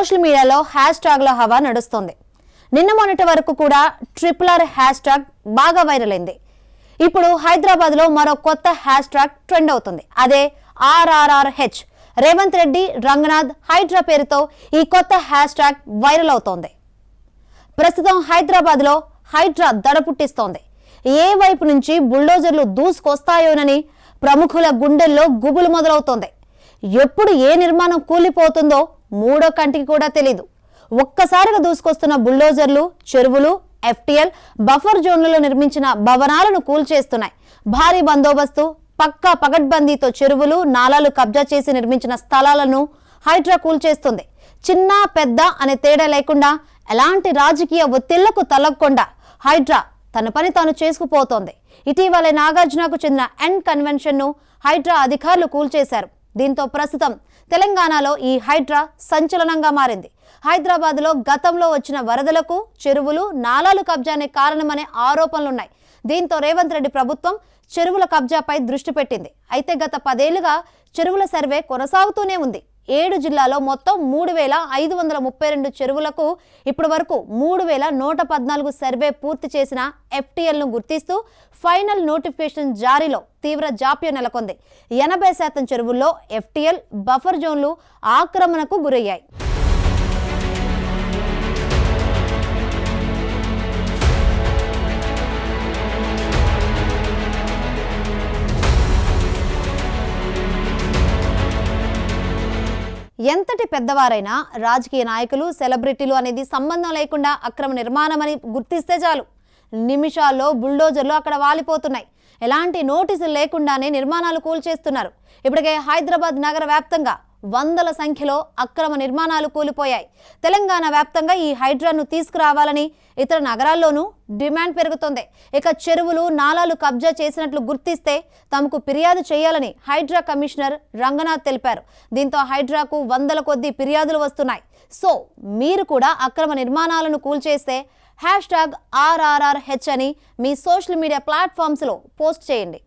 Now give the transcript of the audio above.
Social మీడియాలో hash ట్యాగ్ల హవా నడుస్తోంది. నిన్న మొన్నటి వరకు కూడా RRR హ్యాష్ ట్యాగ్ బాగా వైరల్ అయింది. ఇప్పుడు హైదరాబాద్లో మరో కొత్త హ్యాష్ ట్యాగ్ ట్రెండ్ అవుతుంది. అదే RRRH. రేవంత్ రెడ్డి, రంగనాథ్, హైడ్రా పేరుతో ఈ కొత్త హ్యాష్ ట్యాగ్ వైరల్ అవుతోంది. ప్రస్తుతం హైదరాబాద్లో హైడ్రా దడ పుట్టిస్తోంది. ఏ వైపు నుంచి బుల్డోజర్లు దూసుకొస్తాయోనని ప్రముఖుల గుండెల్లో గుబులు మొదలవుతోంది. ఎప్పుడు ఏ నిర్మాణం కూలిపోతుందో మూడో కంటికి కూడా తెలీదు. ఒక్కసారిగా దూసుకొస్తున్న బుల్డోజర్లు చెరువులు, FTL బఫర్ జోన్లలో నిర్మించిన భవనాలను కూల్చేస్తున్నాయి. భారీ బందోబస్తు, పక్కా పగడ్బందీతో చెరువులు, నాలాలు కబ్జా చేసి నిర్మించిన స్థలాలను హైడ్రా కూల్చేస్తుంది. చిన్న పెద్ద అనే తేడా లేకుండా, ఎలాంటి రాజకీయ ఒత్తిళ్లకు తలగకుండా హైడ్రా తన పని తాను చేసుకుపోతోంది. ఇటీవలే నాగార్జునకు చెందిన ఎండ్ కన్వెన్షన్ ను హైడ్రా అధికారులు కూల్చేశారు. దీంతో ప్రస్తుతం తెలంగాణలో ఈ హైడ్రా సంచలనంగా మారింది. హైదరాబాద్లో గతంలో వచ్చిన వరదలకు చెరువులు, నాలాలు కబ్జానే కారణమనే ఆరోపణలున్నాయి. దీంతో రేవంత్ రెడ్డి ప్రభుత్వం చెరువుల కబ్జాపై దృష్టి పెట్టింది. అయితే గత 10 ఏళ్లుగా చెరువుల సర్వే కొనసాగుతూనే ఉంది. 7 జిల్లాల్లో మొత్తం 3532 చెరువులకు ఇప్పటి వరకు 3114 సర్వే పూర్తి చేసిన FTL ను గుర్తిస్తూ ఫైనల్ నోటిఫికేషన్ జారీలో తీవ్ర జాప్యం నెలకొంది. 80% చెరువుల్లో FTL బఫర్ జోన్లు ఆక్రమణకు గురయ్యాయి. ఎంతటి పెద్దవారైనా, రాజకీయ నాయకులు, సెలబ్రిటీలు అనేది సంబంధం లేకుండా అక్రమ నిర్మాణం అని గుర్తిస్తే చాలు, నిమిషాల్లో బుల్డోజర్లు అక్కడ వాలిపోతున్నాయి. ఎలాంటి నోటీసులు లేకుండానే నిర్మాణాలు కూల్చేస్తున్నారు. ఇప్పటికే హైదరాబాద్ నగర వ్యాప్తంగా వందల సంఖ్యలో అక్రమ నిర్మాణాలు కూలిపోయాయి. తెలంగాణ వ్యాప్తంగా ఈ హైడ్రాను తీసుకురావాలని ఇతర నగరాల్లోనూ డిమాండ్ పెరుగుతోంది. ఇక చెరువులు, నాలాలు కబ్జా చేసినట్లు గుర్తిస్తే తమకు ఫిర్యాదు చేయాలని హైడ్రా కమిషనర్ రంగనాథ్ తెలిపారు. దీంతో హైడ్రాకు వందల కొద్దీ ఫిర్యాదులు వస్తున్నాయి. సో మీరు కూడా అక్రమ నిర్మాణాలను కూల్చేస్తే #RRRH అని మీ సోషల్ మీడియా ప్లాట్ఫామ్స్లో పోస్ట్ చేయండి.